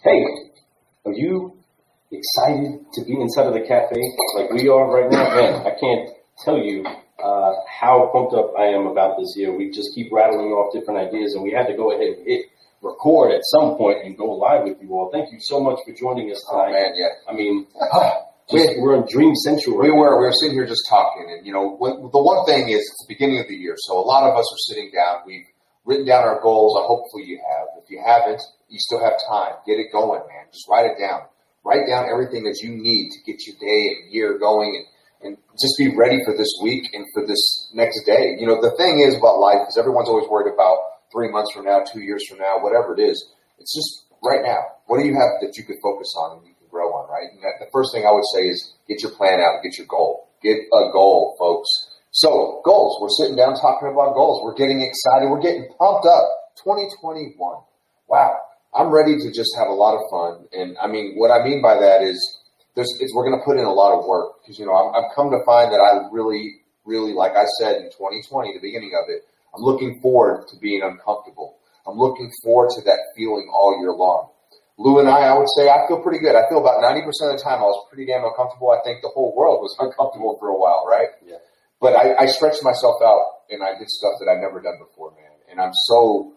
Hey, are you excited to be inside of the cafe like we are right now? Man, I can't tell you how pumped up I am about this year. We just keep rattling off different ideas, and we had to go ahead and hit record at some point and go live with you all. Thank you so much for joining us tonight. Oh, man, yeah. I mean, we're in Dream Central right We were sitting here just talking, and, the one thing is it's the beginning of the year, so a lot of us are sitting down. We've written down our goals. Hopefully you have. If you haven't, you still have time. Get it going, man. Just write it down. Write down everything that you need to get your day and year going, and just be ready for this week and for this next day. The thing is about life is everyone's always worried about 3 months from now, 2 years from now, whatever it is. It's just right now. What do you have that you could focus on and you can grow on, right? And the first thing I would say is get your plan out and get your goal. Get a goal, folks. So, goals. We're sitting down talking about goals. We're getting excited. We're getting pumped up. 2021. Wow. I'm ready to just have a lot of fun. And, what I mean by that is we're going to put in a lot of work. Because, I've come to find that I really, like I said in 2020, the beginning of it, I'm looking forward to being uncomfortable. I'm looking forward to that feeling all year long. Lou and I would say I feel pretty good. I feel about 90% of the time I was pretty damn uncomfortable. I think the whole world was uncomfortable for a while, right? Yeah. But I stretched myself out, and I did stuff that I've never done before, man. And I'm so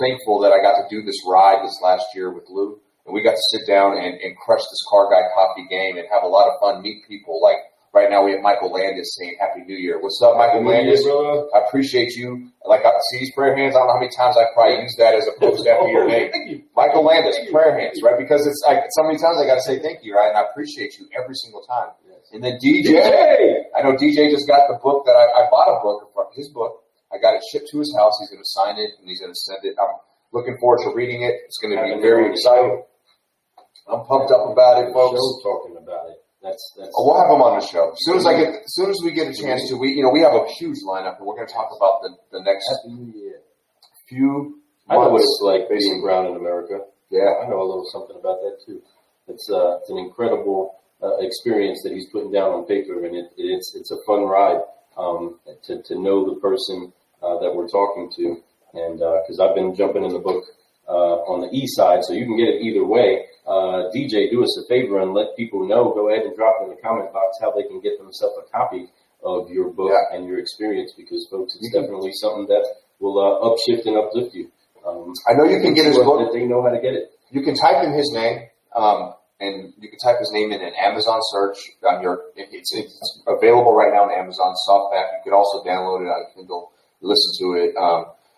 thankful that I got to do this ride this last year with Lou. And we got to sit down and crush this Car Guy Coffee game and have a lot of fun, meet people. Like right now we have Michael Landis saying Happy New Year. What's up, Michael Landis? I appreciate you. Like, I see these prayer hands. I don't know how many times I probably use that as a post after your name. Michael Landis, prayer hands, right? Because it's like so many times I got to say thank you, right? And I appreciate you every single time. Yes. And then DJ, I know DJ just got the book that I bought a book, his book. I got it shipped to his house. He's going to sign it, and he's going to send it. I'm looking forward to reading it. It's going to be very exciting. I'm pumped up about it, folks. Talking about it. We'll have him on the show. As soon as we get a chance to, we have a huge lineup, and we're going to talk about the next few months. I know what it's like being brown in America. Yeah, I know a little something about that too. It's an incredible experience that he's putting down on paper, and it's a fun ride to know the person that we're talking to, and because I've been jumping in the book on the east side, so you can get it either way. DJ, do us a favor and let people know. Go ahead and drop in the comment box how they can get themselves a copy of your book and your experience, because, folks, it's definitely something that will upshift and uplift you. I know you can get his book. That they know how to get it. You can type in his name, and you can type his name in an Amazon search. It's available right now on Amazon, softback. You could also download it on Kindle, listen to it.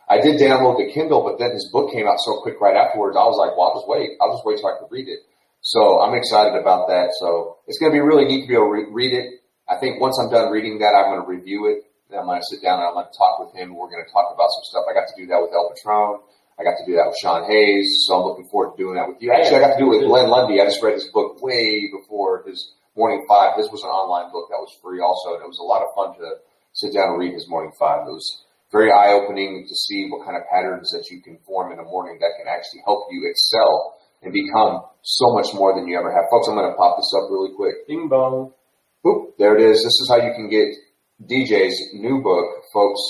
I did download the Kindle, but then his book came out so quick right afterwards. I was like, well, I'll just wait till I can read it. So I'm excited about that. So it's going to be really neat to be able to read it. I think once I'm done reading that, I'm going to review it. Then I'm going to sit down and I'm going to talk with him. We're going to talk about some stuff. I got to do that with El Patron. I got to do that with Sean Hayes. So I'm looking forward to doing that with you. Actually, I got to do it with Glenn Lundy. I just read his book way before his Morning 5. His was an online book that was free also. And it was a lot of fun to sit down and read his Morning 5. It was very eye-opening to see what kind of patterns that you can form in the morning that can actually help you excel and become so much more than you ever have. Folks, I'm going to pop this up really quick. Bing bong. Boop, there it is. This is how you can get DJ's new book, folks.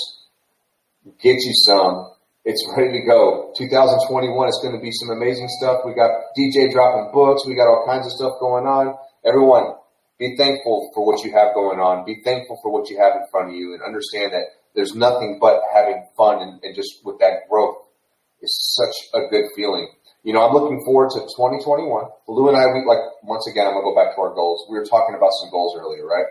Get you some. It's ready to go. 2021, it's going to be some amazing stuff. We got DJ dropping books. We got all kinds of stuff going on. Everyone, be thankful for what you have going on. Be thankful for what you have in front of you, and understand that there's nothing but having fun and just with that growth is such a good feeling. I'm looking forward to 2021. Lou and I, once again, I'm going to go back to our goals. We were talking about some goals earlier, right?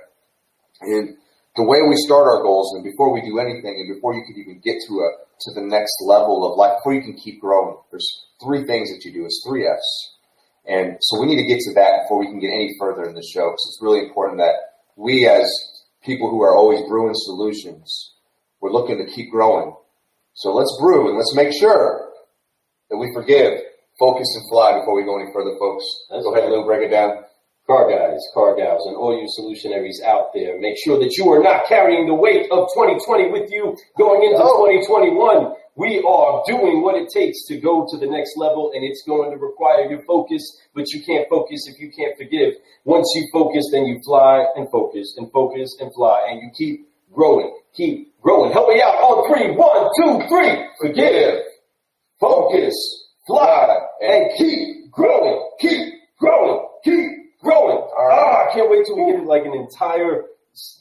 And the way we start our goals, and before we do anything, and before you can even get to the next level of life, before you can keep growing, there's 3 things that you do. It's 3 F's. And so we need to get to that before we can get any further in the show, because it's really important that we, as people who are always brewing solutions, we're looking to keep growing. So let's brew and let's make sure that we forgive, focus, and fly before we go any further, folks. Go ahead, Lou, break it down. Car guys, car gals, and all you solutionaries out there, make sure that you are not carrying the weight of 2020 with you going into 2021. We are doing what it takes to go to the next level, and it's going to require your focus, but you can't focus if you can't forgive. Once you focus, then you fly and focus and focus and fly, and you keep growing. Keep growing. Help me out on 3. 1, 2, 3. Forgive, focus, fly, and keep growing, keep growing, keep growing. All right. I can't wait till we get like an entire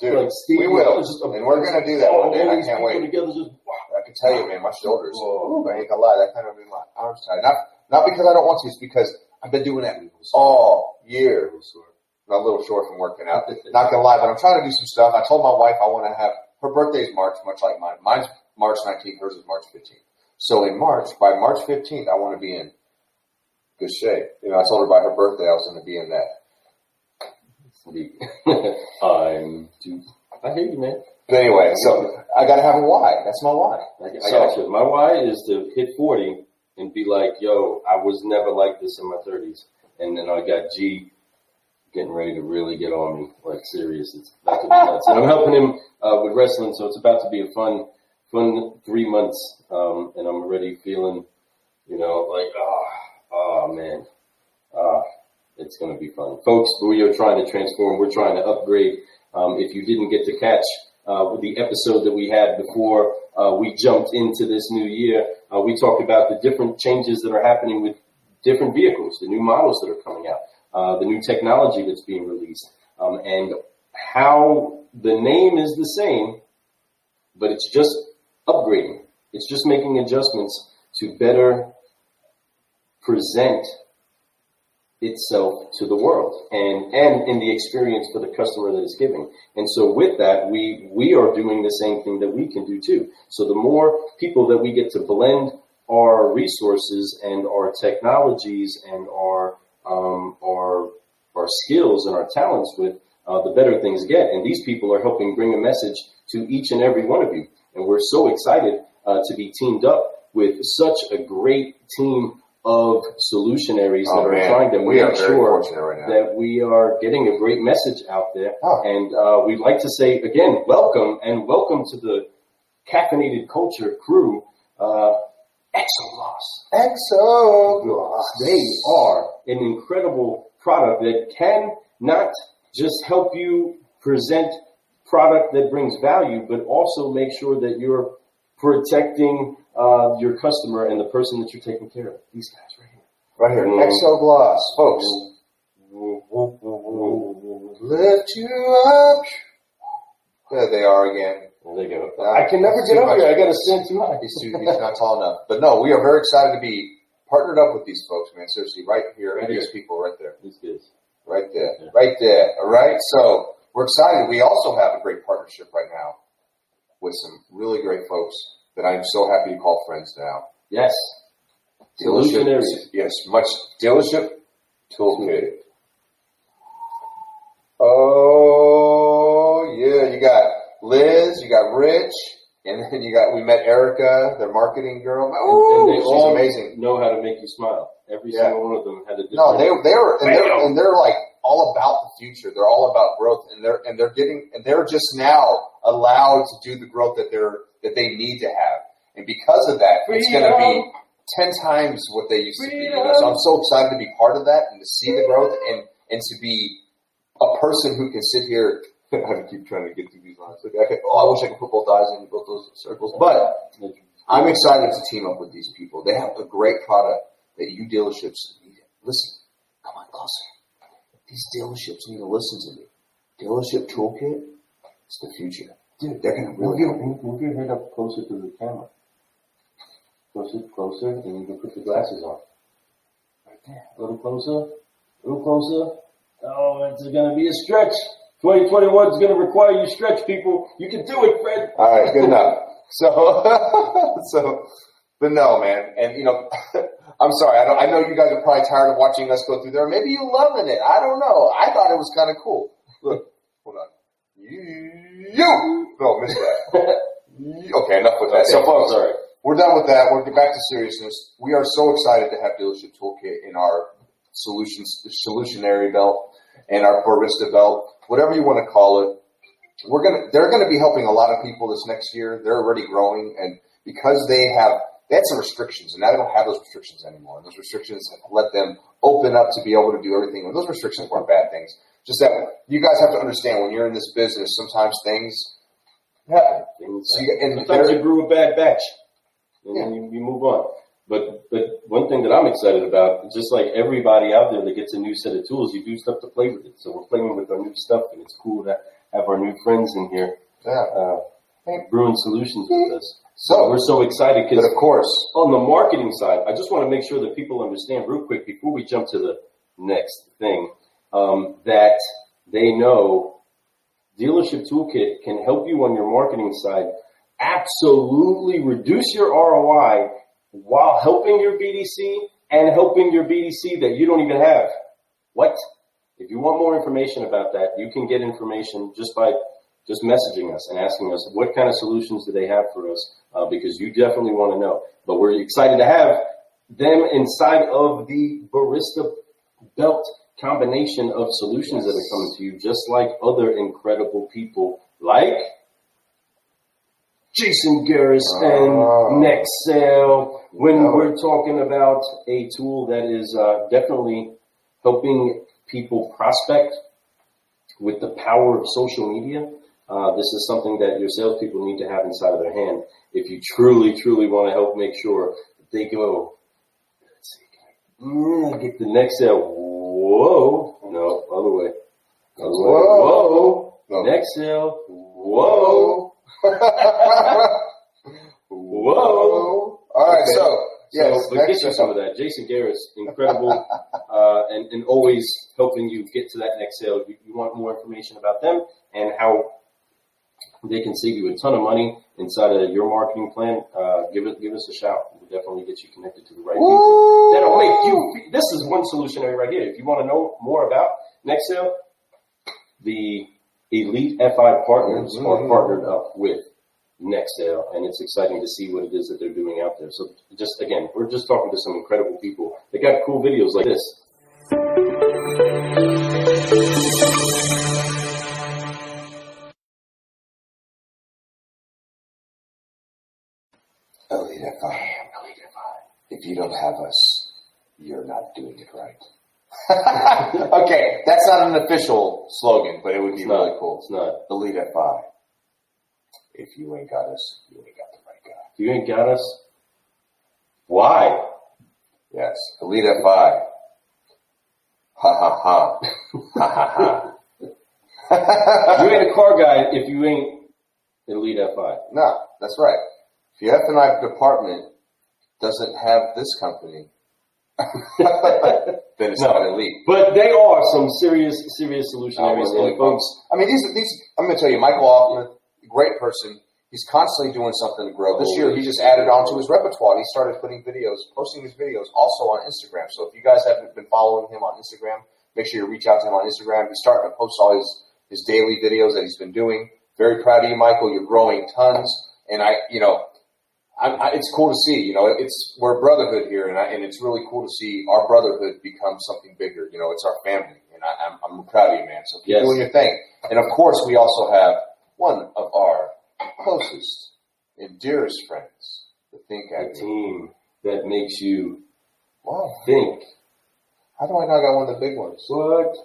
Dude, stadium. we will. And we're going to do that one day. I can't wait. Together, just, I can tell you, man, my shoulders. I ain't gonna lie, that kind of made my arms tired. Not because I don't want to, it's because I've been doing that all year. I'm a little short from working out. Not gonna lie, but I'm trying to do some stuff. I told my wife I want to have, her birthday's March, much like mine. Mine's March 19th, hers is March 15th. So in March, by March 15th, I want to be in good shape. You know, I told her by her birthday I was going to be in that. I hear you, man. But anyway, so I got to have a why. That's my why. I got you. My why is to hit 40 and be like, yo, I was never like this in my 30s. And then I got G getting ready to really get on me, like serious. It's about to be nuts. And I'm helping him with wrestling, so it's about to be a fun 3 months. And I'm already feeling, like, oh man, it's going to be fun. Folks, we are trying to transform. We're trying to upgrade. If you didn't get to catch the episode that we had before we jumped into this new year, we talked about the different changes that are happening with different vehicles, the new models that are coming out, the new technology that's being released, and how the name is the same, but it's just upgrading. It's just making adjustments to better present itself to the world and in the experience for the customer that it's giving. And so with that, we are doing the same thing that we can do too. So the more people that we get to blend our resources and our technologies and our skills and our talents with, the better things get. And these people are helping bring a message to each and every one of you. And we're so excited to be teamed up with such a great team of solutionaries that are trying to make sure that we are getting a great message out there. And we'd like to say, again, welcome to the Caffeinated Culture crew, Exogloss. Exogloss. They are an incredible product that can not just help you present product that brings value, but also make sure that you're protecting your customer and the person that you're taking care of. These guys right here. Exogloss, folks. Lift you up. There they are again. There they go. I can never get up here. I got to stand too high. He's not tall enough. But no, we are very excited to be partnered up with these folks, man. Seriously, right here. These people right there. These guys. Right there. Yeah. Right there. All right? So we're excited. We also have a great partnership right now with some really great folks that I'm so happy to call friends now. Yes. Dealership. Yes, much dealership toolkit. Oh, yeah. You got Liz, you got Rich, and then we met Erica, their marketing girl. And they she's all amazing. Know how to make you smile. Every single one of them had a different. No, they're like all about the future. They're all about growth, and they're just now allowed to do the growth that they need to have. And because of that, it's going to be 10 times what they used to be. So I'm so excited to be part of that and to see the growth and to be a person who can sit here. I keep trying to get through these lines. I wish I could put both eyes in both those circles. But I'm excited to team up with these people. They have a great product that you dealerships need. Listen, come on closer. These dealerships need to listen to me. Dealership Toolkit is the future. Dude, they're going to really move your head up closer to the camera. Closer, and you can put the glasses on. Right there. A little closer. Oh, it's going to be a stretch. 2021 is going to require you stretch, people. You can do it, Fred. All right, good enough. But no, man. And, I'm sorry. I know you guys are probably tired of watching us go through there. Maybe you're loving it. I don't know. I thought it was kind of cool. Look, hold on. No, missed that. Okay, enough with that. Okay, so, folks, sorry. We're done with that. We're back to seriousness. We are so excited to have Dealership Toolkit in our solutionary belt and our barista belt, whatever you want to call it. They're gonna be helping a lot of people this next year. They're already growing, and because they had some restrictions, and now they don't have those restrictions anymore. And those restrictions have let them open up to be able to do everything. And those restrictions weren't bad things. Just that you guys have to understand when you're in this business, sometimes things happen. Sometimes you grew a bad batch, and then you move on. But one thing that I'm excited about, just like everybody out there that gets a new set of tools, you do stuff to play with it. So we're playing with our new stuff, and it's cool to have our new friends in here, brewing solutions with us. So we're so excited because, of course, on the marketing side, I just want to make sure that people understand real quick before we jump to the next thing, that they know Dealership Toolkit can help you on your marketing side absolutely reduce your ROI while helping your BDC and helping your BDC that you don't even have. What? If you want more information about that, you can get information just by just messaging us and asking us what kind of solutions do they have for us, because you definitely want to know. But we're excited to have them inside of the Barista Belt combination of solutions that are coming to you, just like other incredible people like Jason Garris and Nexel, when we're talking about a tool that is definitely helping people prospect with the power of social media. This is something that your salespeople need to have inside of their hand if you truly, truly want to help make sure that they go, let's see, get the Nexel. Whoa. No, other way. Whoa. No. Nexel. Whoa. Whoa. All right, so yes, but get you some of that. Jason Garris, incredible, and always helping you get to that next sale. You want more information about them and how they can save you a ton of money inside of your marketing plan. Give us a shout. We'll definitely get you connected to the right people. That'll make you. This is one solution right here. If you want to know more about Nexel, the Elite FI partners are partnered up with Nexel, and it's exciting to see what it is that they're doing out there. So just, again, we're just talking to some incredible people. They got cool videos like this. Elite FI. If you don't have us, you're not doing it right. Okay, that's not an official slogan, but it would be really cool. It's not. Elite FI. If you ain't got us, you ain't got the right guy. If you ain't got us, why? Yes, Elite FI. Ha ha ha. Ha ha ha. You ain't a car guy if you ain't Elite FI. No, that's right. If your F&I department doesn't have this company, then it's not elite. But they are some serious solutionaries. Really folks. I mean, these. I'm going to tell you, Michael Hoffman, great person. He's constantly doing something to grow. This year, he just added on to his repertoire. He started posting his videos also on Instagram. So if you guys haven't been following him on Instagram, make sure you reach out to him on Instagram. He's starting to post all his daily videos that he's been doing. Very proud of you, Michael. You're growing tons. And it's cool to see, we're a brotherhood here, and it's really cool to see our brotherhood become something bigger. It's our family, and I'm proud of you, man. So keep doing your thing. And of course, we also have one of our closest and dearest friends, the Think Ag team that makes you think. How do I know I got one of the big ones? What?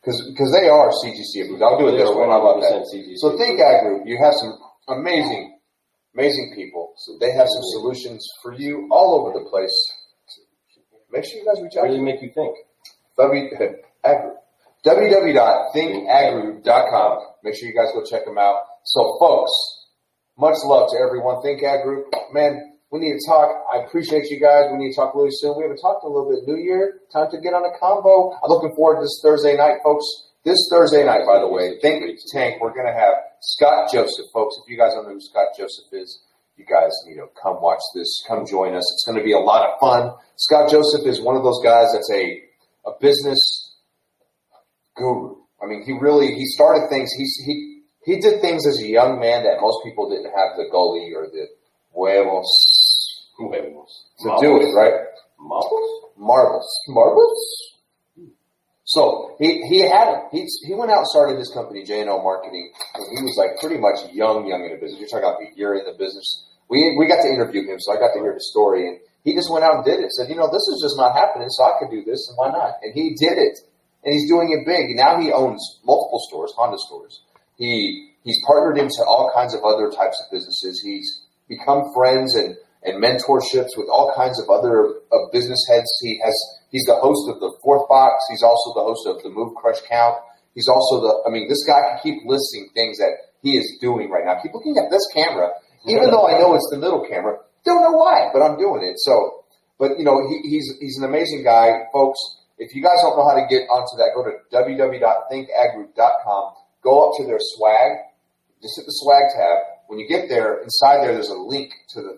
Because they are CGC approved. I'll do it this way. How about that? CGC. So Think Ag Group, you have some amazing people. So they have some solutions for you all over the place. Make sure you guys reach out. Really make you think. www.thinkagroup.com. Make sure you guys go check them out. So, folks, much love to everyone. Think Ag Group. Man, we need to talk. I appreciate you guys. We need to talk really soon. We haven't talked in a little bit. New Year, time to get on a combo. I'm looking forward to this Thursday night, folks. This Thursday night, by the way, Think Tank, we're going to have Scott Joseph, folks. If you guys don't know who Scott Joseph is, you guys, come watch this. Come join us. It's going to be a lot of fun. Scott Joseph is one of those guys that's a business guru. I mean, he started things. He did things as a young man that most people didn't have the gully or the huevos to do it, right? Marbles. So he had him. He went out and started his company, J&O Marketing, when he was like pretty much young in the business. You're talking about a year in the business. We got to interview him, so I got to hear his story. And he just went out and did it. Said, this is just not happening, so I could do this, and why not? And he did it. And he's doing it big. Now he owns multiple stores, Honda stores. He's partnered into all kinds of other types of businesses. He's become friends and and mentorships with all kinds of other business heads. He's the host of the Fourth Box. He's also the host of the Move Crush Count. He's also this guy can keep listing things that he is doing right now. Keep looking at this camera, even though I know it's the middle camera. Don't know why, but I'm doing it. So, but he's an amazing guy, folks. If you guys don't know how to get onto that, go to www.thinkaggroup.com. Go up to their swag. Just hit the swag tab. When you get there, inside there's a link to the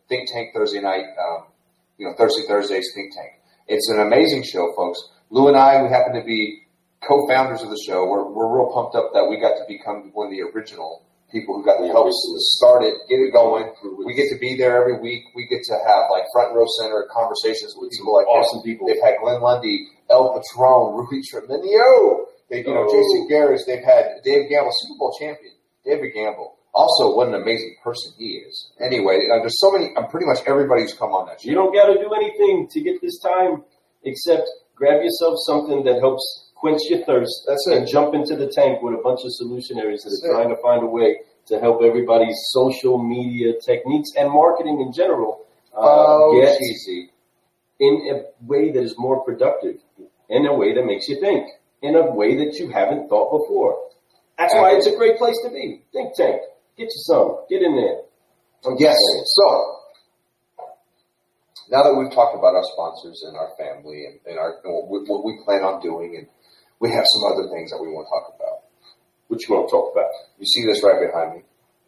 Think Tank Thursday night, Thursdays Think Tank. It's an amazing show, folks. Lou and I, we happen to be co-founders of the show. We're real pumped up that we got to become one of the original people who got to help start it, get it going. We get to be there every week. We get to have front row center conversations with people like awesome people. They've had Glenn Lundy, El Patron, Rudy Treminio. Jason Garris. They've had Dave Gamble, Super Bowl champion, David Gamble. Also, what an amazing person he is. Anyway, there's so many. Pretty much everybody who's come on that show. You don't got to do anything to get this time except grab yourself something that helps quench your thirst. That's it. And jump into the tank with a bunch of solutionaries that are trying to find a way to help everybody's social media techniques and marketing in general get easy in a way that is more productive, in a way that makes you think, in a way that you haven't thought before. That's why it's a great place to be. Think tank. Get you some. Get in there. Yes. So, now that we've talked about our sponsors and our family and what we plan on doing, and we have some other things that we want to talk about. What you want to talk about? You see this right behind me?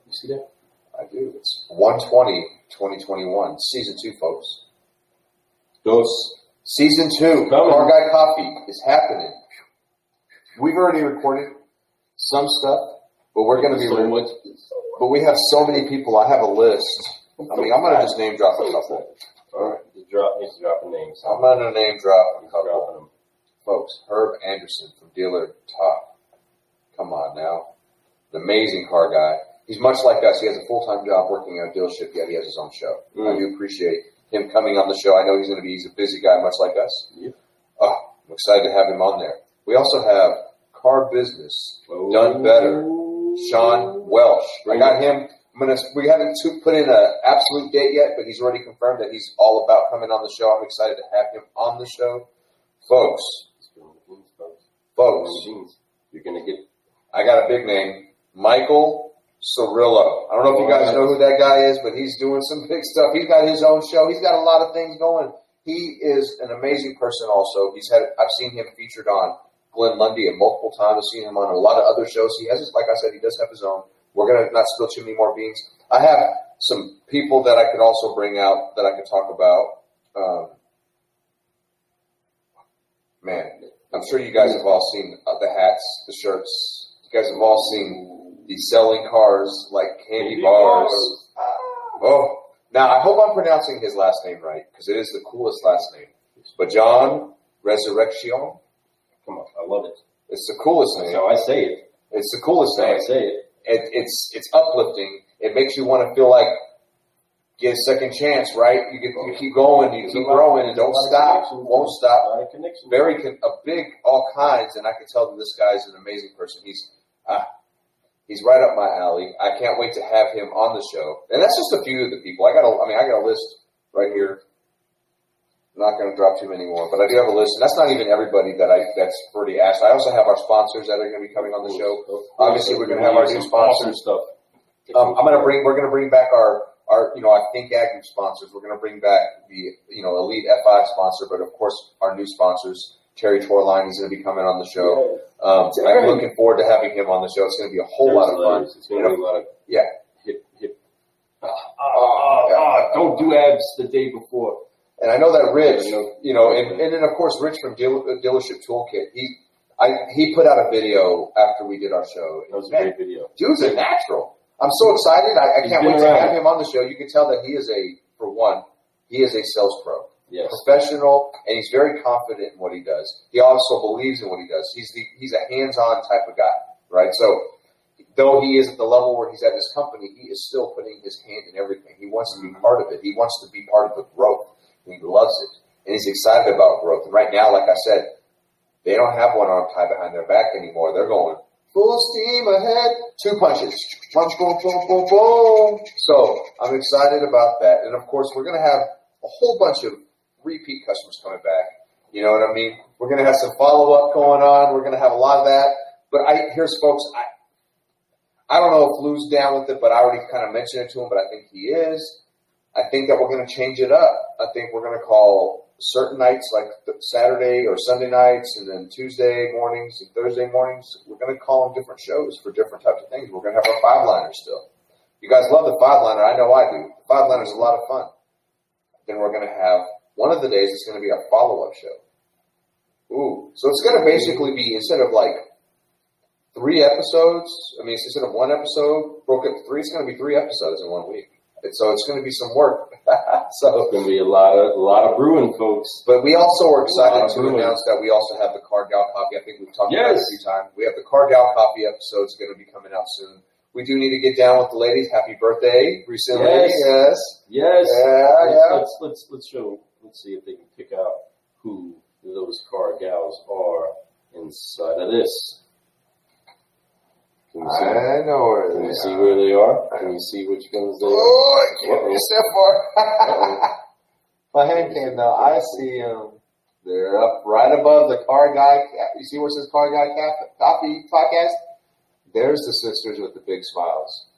You see that? I do. It's 1/20/2021, Season 2, folks. Season 2, Car Guy Coffee is happening. We've already recorded some stuff, but we're going to be... But we have so many people. I have a list. I'm going to just name drop a couple. All right. He's dropping names. I'm going to name drop a couple. Dropping them. Folks, Herb Anderson from Dealer Top. Come on now. An amazing car guy. He's much like us. He has a full-time job working at a dealership, yet he has his own show. I do appreciate him coming on the show. I know he's a busy guy, much like us. Yep. I'm excited to have him on there. We also have Car Business, Done Better, Sean Welsh. I got him. We haven't put in an absolute date yet, but he's already confirmed that he's all about coming on the show. I'm excited to have him on the show. Folks, you're going to get... I got a big name, Michael Cirillo. I don't know if you guys know who that guy is, but he's doing some big stuff. He's got his own show. He's got a lot of things going. He is an amazing person also. I've seen him featured on Glenn Lundy multiple times. I've seen him on a lot of other shows. He has, like I said, he does have his own. We're going to not spill too many more beans. I have some people that I could also bring out that I could talk about. Man, I'm sure you guys have all seen the hats, the shirts. You guys have all seen the selling cars like candy bars. Oh, now I hope I'm pronouncing his last name right because it is the coolest last name. But John Resurrection. Come on, I love it. It's the coolest name. That's how I say it. It's the coolest name. That's how I say it. It's uplifting. It makes you want to feel like get a second chance, right? You keep going, you keep growing, and don't stop. Won't stop. A big all kinds, and I can tell that this guy's an amazing person. He's right up my alley. I can't wait to have him on the show. And that's just a few of the people. I got a list right here. I'm not going to drop too many more, but I do have a list. And that's not even everybody that's already asked. I also have our sponsors that are going to be coming on the show. Obviously, we're going to have our new sponsors. We're going to bring back our I think Ag Group sponsors. We're going to bring back the Elite FI sponsor, but of course our new sponsors, Terry Torline, is going to be coming on the show. I'm looking forward to having him on the show. It's going to be a whole lot of fun. It's going to be a lot of hip. Don't do abs the day before. And I know that Rich, and then of course Rich from Dealership Toolkit, he put out a video after we did our show. That was a great video. Dude's a natural. I'm so excited. I can't wait to have him on the show. You can tell that he is a sales pro. Yes. Professional, and he's very confident in what he does. He also believes in what he does. He's a hands-on type of guy, right? So though he is at the level where he's at his company, he is still putting his hand in everything. He wants to be part of it. He wants to be part of the growth. He loves it, and he's excited about growth. And right now, like I said, they don't have one arm tied behind their back anymore. They're going Full steam ahead. 2 punches. Punch, boom, boom, boom, boom. So I'm excited about that. And of course, we're going to have a whole bunch of repeat customers coming back. You know what I mean? We're going to have some follow-up going on. We're going to have a lot of that. But here's folks, I don't know if Lou's down with it, but I already kind of mentioned it to him, but I think he is. I think that we're going to change it up. I think we're going to call certain nights like Saturday or Sunday nights, and then Tuesday mornings and Thursday mornings, we're going to call them different shows for different types of things. We're going to have our 5-liner still. You guys love the 5-liner. I know I do. The 5-liner is a lot of fun. Then we're going to have one of the days it's going to be a follow-up show. Ooh. So it's going to basically be, instead of like 3 episodes, instead of 1 episode broken into 3, it's going to be 3 episodes in 1 week. And so it's going to be some work. So it's going to be a lot of brewing, folks. But we also are excited to announce that we also have the Car Gal Coffee. I think we've talked about it a few times. We have the Car Gal Coffee episodes going to be coming out soon. We do need to get down with the ladies. Happy birthday recently. Yes. Yeah. Let's show. Let's see if they can pick out who those car gals are inside of this. I know where they are. Can you see where they are? Can you see which ones they are? Oh, I can't reach that far. My hand came down. I see them. They're up right above the Car Guy. You see where it says Car Guy Coffee Podcast? There's the sisters with the big smiles.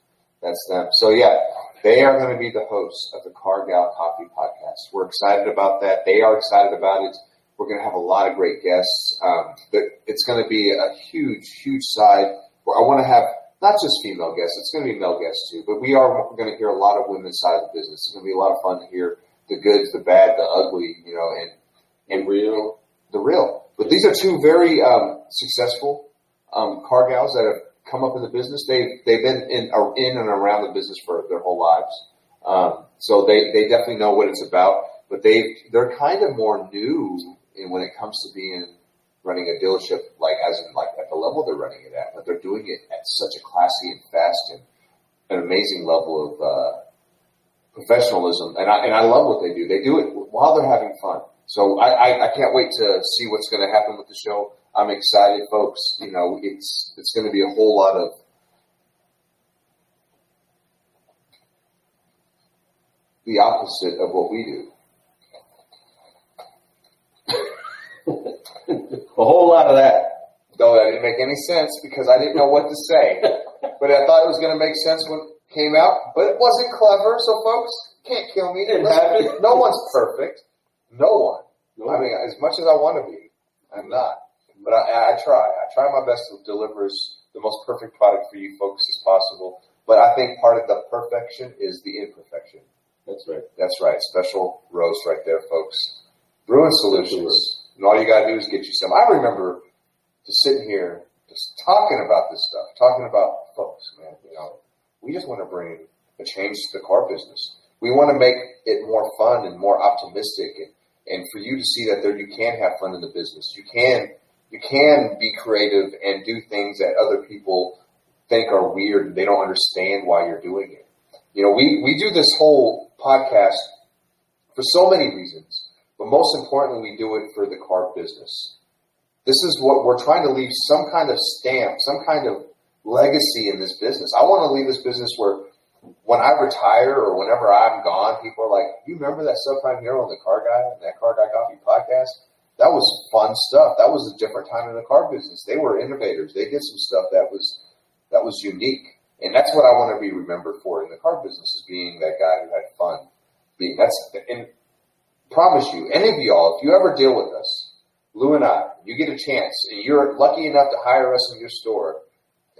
That's them. So, yeah, they are going to be the hosts of the Car Gal Coffee Podcast. We're excited about that. They are excited about it. We're going to have a lot of great guests. It's going to be a huge, huge side. I want to have not just female guests, it's going to be male guests too, but we are going to hear a lot of women's side of the business. It's going to be a lot of fun to hear the good, the bad, the ugly, and the real. But these are 2 very successful car gals that have come up in the business. They've been in and around the business for their whole lives. So they definitely know what it's about, but they're kind of more new when it comes to running a dealership, at the level they're running it at, but they're doing it at such a classy and fast and an amazing level of professionalism. And I love what they do. They do it while they're having fun. So I can't wait to see what's going to happen with the show. I'm excited, folks. It's going to be a whole lot of the opposite of what we do. A whole lot of that. Though that didn't make any sense because I didn't know what to say. But I thought it was going to make sense when it came out. But it wasn't clever, so folks, can't kill me. No one's perfect. No one. As much as I want to be, I'm not. But I try. I try my best to deliver the most perfect product for you folks as possible. But I think part of the perfection is the imperfection. That's right. That's right. Special roast right there, folks. Brewing Solutions. And all you got to do is get you some. I remember just sitting here, just talking about this stuff, talking about folks, man, we just want to bring a change to the car business. We want to make it more fun and more optimistic and for you to see that you can have fun in the business. You can be creative and do things that other people think are weird and they don't understand why you're doing it. We do this whole podcast for so many reasons. But most importantly, we do it for the car business. This is what we're trying to leave, some kind of stamp, some kind of legacy in this business. I want to leave this business where when I retire or whenever I'm gone, people are like, you remember that Subprime Hero and the Car Guy and that Car Guy Coffee podcast? That was fun stuff. That was a different time in the car business. They were innovators. They did some stuff that was unique. And that's what I want to be remembered for in the car business, is being that guy who had fun. Promise you, any of y'all, if you ever deal with us, Lou and I, you get a chance, and you're lucky enough to hire us in your store,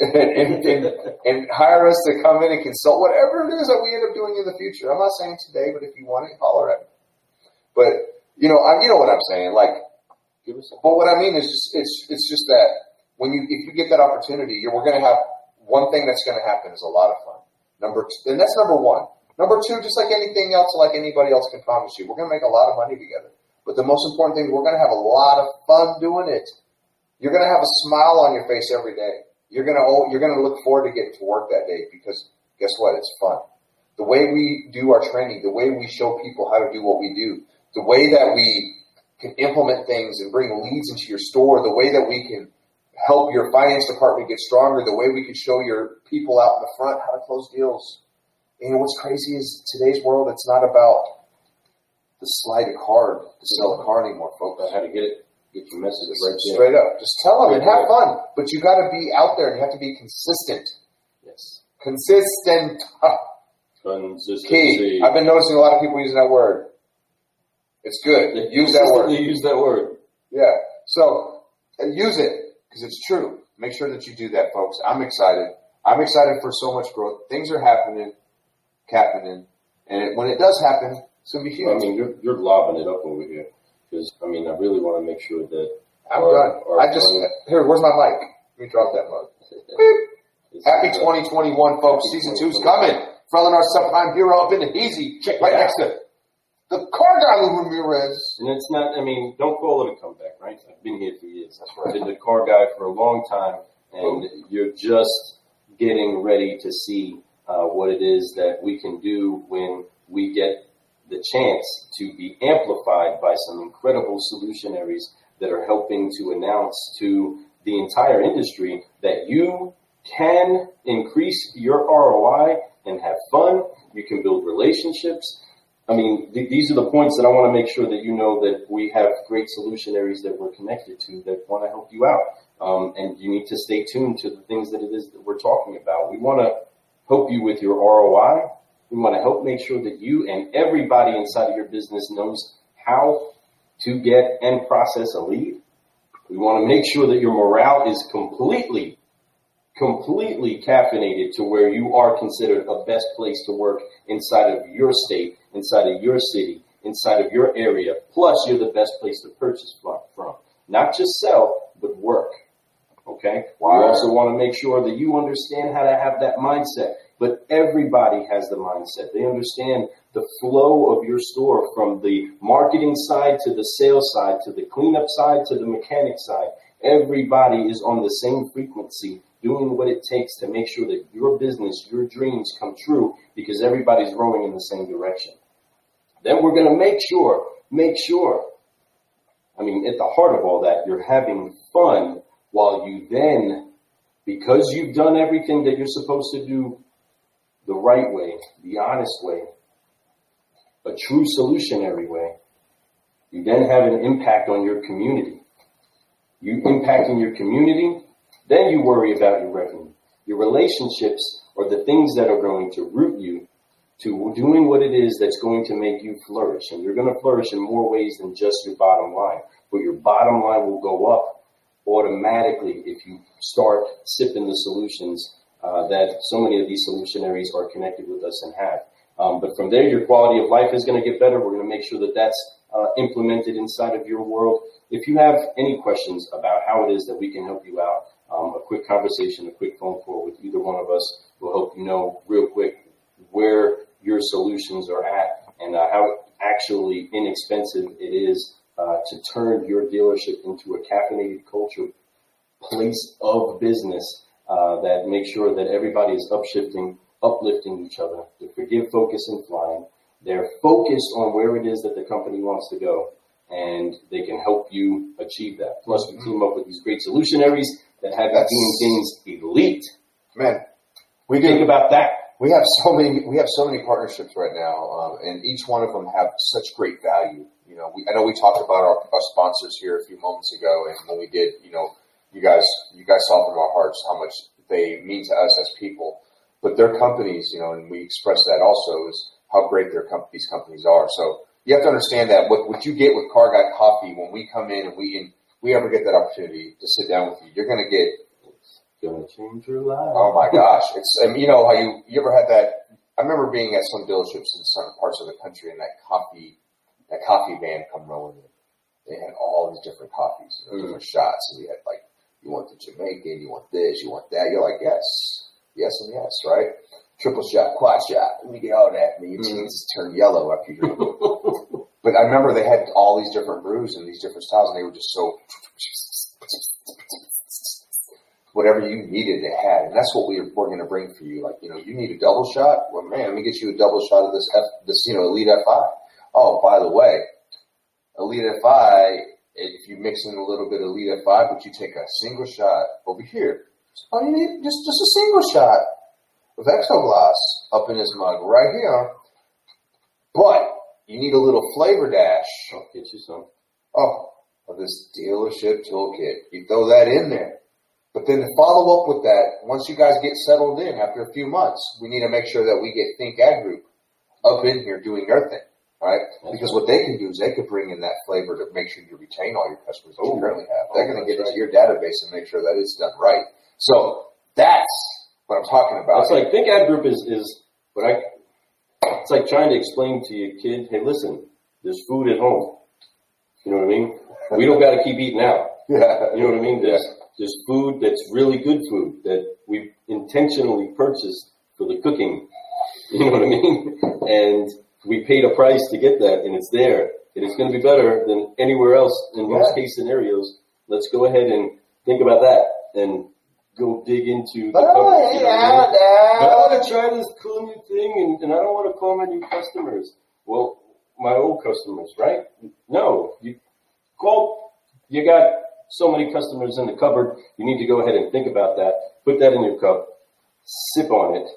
and hire us to come in and consult whatever it is that we end up doing in the future. I'm not saying today, but if you want it, holler at me. But you know what I'm saying. But what I mean is, it's just that if you get that opportunity, we're going to have one thing that's going to happen is a lot of fun. And that's number 1. Number 2, just like anything else, like anybody else can promise you, we're going to make a lot of money together. But the most important thing, we're going to have a lot of fun doing it. You're going to have a smile on your face every day. You're going to look forward to getting to work that day because guess what? It's fun. The way we do our training, the way we show people how to do what we do, the way that we can implement things and bring leads into your store, the way that we can help your finance department get stronger, the way we can show your people out in the front how to close deals. And what's crazy is today's world, it's not about the slide a card to sell a car anymore, folks. How to get your message right there. Straight up. Just tell them and have fun. But you got to be out there and you have to be consistent. Yes. Consistent. Consistency. Key. I've been noticing a lot of people using that word. It's good. Use that word. Use that word. Yeah. So use it because it's true. Make sure that you do that, folks. I'm excited. I'm excited for so much growth. Things are happening. And when it does happen, it's going to be huge. I mean, you're lobbing it up over here. Because, I mean, I really want to make sure that... I'm done. Where's my mic? Let me drop that mug. Happy 2021, folks. Season 2's coming. Frelinar Subprime Bureau up in the Easy. Check right next to the car guy, Ramirez. And it's not, I mean, don't call it a comeback, right? I've been here for years. That's right. I've been the car guy for a long time, and you're just getting ready to see what it is that we can do when we get the chance to be amplified by some incredible solutionaries that are helping to announce to the entire industry that you can increase your ROI and have fun. You can build relationships. I mean, these are the points that I want to make sure that you know that we have great solutionaries that we're connected to that want to help you out. And you need to stay tuned to the things that it is that we're talking about. We want to help you with your ROI. We want to help make sure that you and everybody inside of your business knows how to get and process a lead. We want to make sure that your morale is completely caffeinated to where you are considered a best place to work inside of your state, inside of your city, inside of your area. Plus, you're the best place to purchase from. Not just sell, but work. Okay? Wow. We also want to make sure that you understand how to have that mindset. But everybody has the mindset. They understand the flow of your store from the marketing side to the sales side to the cleanup side to the mechanic side. Everybody is on the same frequency, doing what it takes to make sure that your business, your dreams come true because everybody's rowing in the same direction. Then we're going to make sure, I mean, at the heart of all that, you're having fun while you then, because you've done everything that you're supposed to do the right way, the honest way, a true solutionary way, you then have an impact on your community. You impacting your community, then you worry about your revenue. Your relationships are the things that are going to root you to doing what it is that's going to make you flourish. And you're going to flourish in more ways than just your bottom line. But your bottom line will go up automatically if you start sipping the solutions that so many of these solutionaries are connected with us and have. But from there, your quality of life is going to get better. We're going to make sure that that's implemented inside of your world. If you have any questions about how it is that we can help you out, a quick conversation, a quick phone call with either one of us will help you know real quick where your solutions are at and how actually inexpensive it is to turn your dealership into a caffeinated culture place of business that makes sure that everybody is uplifting each other. They forgive, focus, and flying. They're focused on where it is that the company wants to go, and they can help you achieve that. Plus, we team up with these great solutionaries that have you doing things elite. Man, we think about that. We have so many partnerships right now, and each one of them have such great value. You know, I know we talked about our sponsors here a few moments ago, and when we did, you know, you guys softened our hearts how much they mean to us as people. But their companies, you know, and we express that also is how great these companies are. So you have to understand that what you get with Car Guy Coffee when we come in and we ever get that opportunity to sit down with you, you're going to get. Gonna change your life. Oh my gosh! And you know how you ever had that? I remember being at some dealerships in certain parts of the country, and that coffee van come rolling in. They had all these different coffees, different shots, and we had like, you want the Jamaican, you want this, you want that. You're like, yes, and yes, right? Triple shot, quad shot. Let me get all that. And your teeth turn yellow after you drink it. But I remember they had all these different brews and these different styles, and they were just so. Whatever you needed, it had. And that's what we're going to bring for you. Like, you know, you need a double shot? Well, man, let me get you a double shot of this Elite FI. Oh, by the way, Elite FI If you mix in a little bit of Lita 5, but you take a single shot over here. All you need, just a single shot of Exogloss up in this mug right here. But you need a little flavor dash. I'll get you some. Of this dealership toolkit. You throw that in there. But then to follow up with that, once you guys get settled in after a few months, we need to make sure that we get Think Ag Group up in here doing their thing. Right? Because what they can do is they could bring in that flavor to make sure you retain all your customers that you currently have. They're going to get into your database and make sure that it's done right. So that's what I'm talking about. It's like Think Ag Group is what it's like trying to explain to your kid, hey, listen, there's food at home. You know what I mean? We don't got to keep eating out. Yeah. You know what I mean? There's food that's really good food that we intentionally purchased for the cooking. You know what I mean? And we paid a price to get that, and it's there. And it's going to be better than anywhere else in most case scenarios. Let's go ahead and think about that and go dig into the cupboard. You know I want to try this cool new thing, and I don't want to call my new customers. Well, my old customers, right? No, you got so many customers in the cupboard. You need to go ahead and think about that. Put that in your cup, sip on it,